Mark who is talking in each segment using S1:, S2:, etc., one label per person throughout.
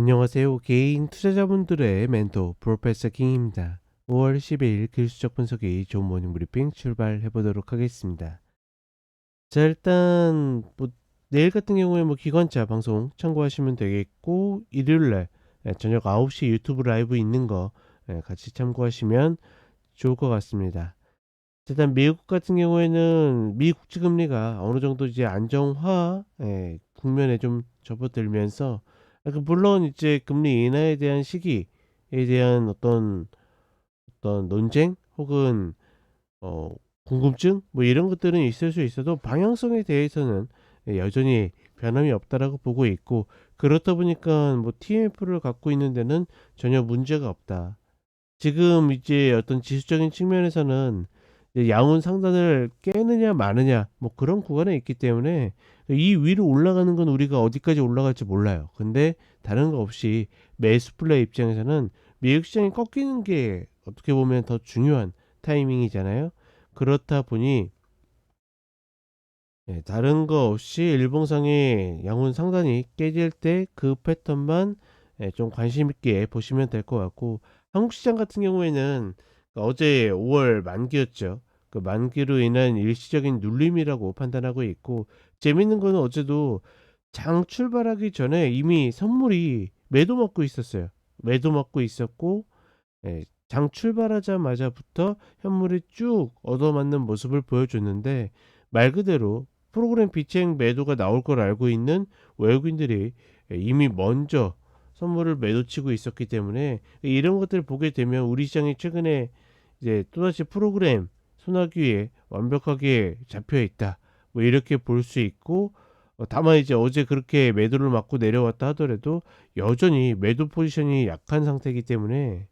S1: 안녕하세요. 개인 투자자분들의 멘토 프로페서 킹입니다. 5월 12일 기술적 분석이 좋은 모닝 브리핑 출발해 보도록 하겠습니다. 자, 일단 내일 같은 경우에 기관차 방송 참고하시면 되겠고, 일요일 날 저녁 9시 유튜브 라이브 있는 거 같이 참고하시면 좋을 것 같습니다. 일단 미국 같은 경우에는 미 국채금리가 어느 정도 이제 안정화 국면에 좀 접어들면서, 물론 이제 금리 인하에 대한 시기에 대한 어떤 논쟁 혹은 어 궁금증 이런 것들은 있을 수 있어도 방향성에 대해서는 여전히 변함이 없다라고 보고 있고, 그렇다 보니까 TMF를 갖고 있는 데는 전혀 문제가 없다. 지금 이제 어떤 지수적인 측면에서는 이제 양운 상단을 깨느냐 마느냐 그런 구간에 있기 때문에 이 위로 올라가는 건 우리가 어디까지 올라갈지 몰라요. 근데 다른 거 없이 매수 플레이 입장에서는 미국 시장이 꺾이는 게 어떻게 보면 더 중요한 타이밍이잖아요. 그렇다 보니 다른 거 없이 일봉상의 양운 상단이 깨질 때 그 패턴만 좀 관심 있게 보시면 될 것 같고, 한국 시장 같은 경우에는 어제 5월 만기였죠. 그 만기로 인한 일시적인 눌림이라고 판단하고 있고, 재밌는 거는 어제도 장 출발하기 전에 이미 선물이 매도 맞고 있었어요. 매도 맞고 있었고, 장 출발하자마자부터 현물이 쭉 얻어맞는 모습을 보여줬는데, 말 그대로 프로그램 비책 매도가 나올 걸 알고 있는 외국인들이 이미 먼저 선물을 매도치고 있었기 때문에, 이런 것들을 보게 되면 우리 시장이 최근에 이제 또다시 프로그램 소나기에 완벽하게 잡혀 있다, 이렇게 볼 수 있고, 다만 이제 어제 그렇게 매도를 맞고 내려왔다 하더라도 여전히 매도 포지션이 약한 상태이기 때문에,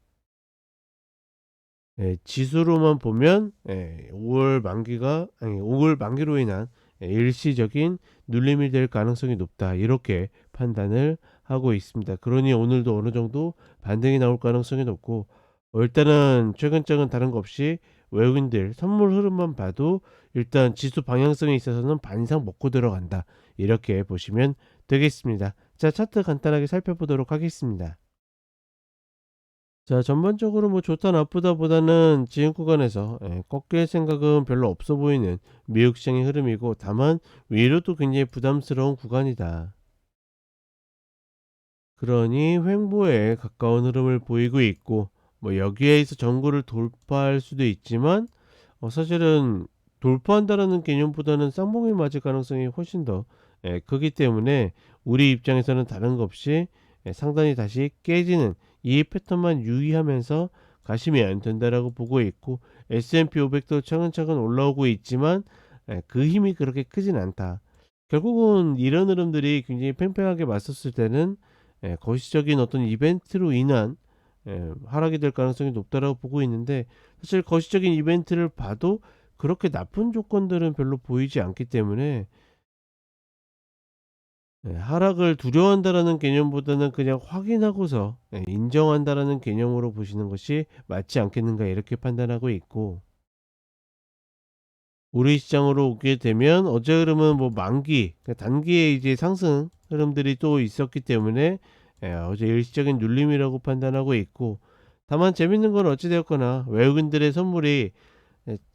S1: 지수로만 보면 5월 만기가 아니 5월 만기로 인한 일시적인 눌림이 될 가능성이 높다, 이렇게 판단을 하고 있습니다. 그러니 오늘도 어느 정도 반등이 나올 가능성이 높고, 일단은 최근장은 다른 거 없이 외국인들 선물 흐름만 봐도 일단 지수 방향성에 있어서는 반 이상 먹고 들어간다, 이렇게 보시면 되겠습니다. 자, 차트 간단하게 살펴보도록 하겠습니다. 자, 전반적으로 좋다 나쁘다 보다는 지금 구간에서 꺾일 생각은 별로 없어 보이는 미국 시장의 흐름이고, 다만 위로도 굉장히 부담스러운 구간이다. 그러니 횡보에 가까운 흐름을 보이고 있고, 여기에서 정고를 돌파할 수도 있지만, 사실은 돌파한다라는 개념보다는 쌍봉이 맞을 가능성이 훨씬 더 크기 때문에, 우리 입장에서는 다른 것 없이 상단이 다시 깨지는 이 패턴만 유의하면서 가시면 된다라고 보고 있고, S&P 500도 차근차근 올라오고 있지만 그 힘이 그렇게 크진 않다. 결국은 이런 흐름들이 굉장히 팽팽하게 맞섰을 때는 거시적인 어떤 이벤트로 인한 하락이 될 가능성이 높다라고 보고 있는데, 사실 거시적인 이벤트를 봐도 그렇게 나쁜 조건들은 별로 보이지 않기 때문에, 하락을 두려워한다라는 개념보다는 그냥 확인하고서 인정한다라는 개념으로 보시는 것이 맞지 않겠는가, 이렇게 판단하고 있고, 우리 시장으로 오게 되면 어제 흐름은 만기, 그러니까 단기에 이제 상승 흐름들이 또 있었기 때문에 어제 일시적인 눌림이라고 판단하고 있고, 다만 재밌는 건 어찌되었거나 외국인들의 선물이,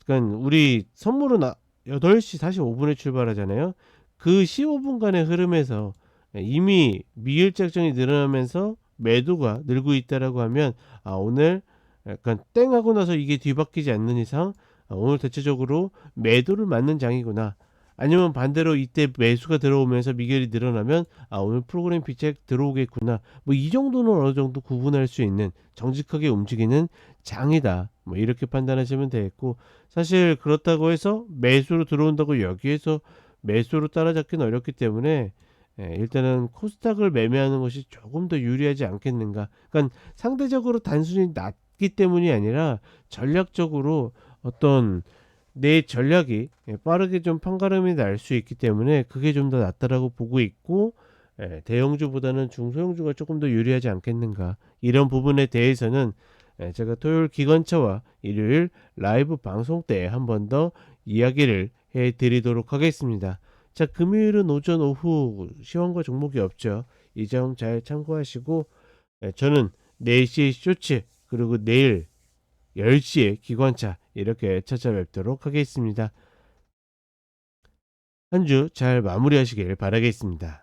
S1: 그러니까 우리 선물은 8시 45분에 출발하잖아요. 그 15분간의 흐름에서 이미 미일작 정이 늘어나면서 매도가 늘고 있다라고 하면, 오늘 약간 땡 하고 나서 이게 뒤바뀌지 않는 이상 오늘 대체적으로 매도를 맞는 장이구나, 아니면 반대로 이때 매수가 들어오면서 미결이 늘어나면 오늘 프로그램 비책 들어오겠구나, 이 정도는 어느 정도 구분할 수 있는 정직하게 움직이는 장이다, 이렇게 판단하시면 되겠고, 사실 그렇다고 해서 매수로 들어온다고 여기에서 매수로 따라잡기는 어렵기 때문에 일단은 코스닥을 매매하는 것이 조금 더 유리하지 않겠는가. 그러니까 상대적으로 단순히 낮기 때문이 아니라 전략적으로 어떤 내 전략이 빠르게 좀 판가름이 날 수 있기 때문에 그게 좀 더 낫다라고 보고 있고, 대형주보다는 중소형주가 조금 더 유리하지 않겠는가, 이런 부분에 대해서는 제가 토요일 기관차와 일요일 라이브 방송 때 한 번 더 이야기를 해 드리도록 하겠습니다. 자, 금요일은 오전 오후 시황과 종목이 없죠. 이 점 잘 참고하시고, 저는 4시 쇼츠 그리고 내일 10시에 기관차 이렇게 찾아뵙도록 하겠습니다. 한 주 잘 마무리하시길 바라겠습니다.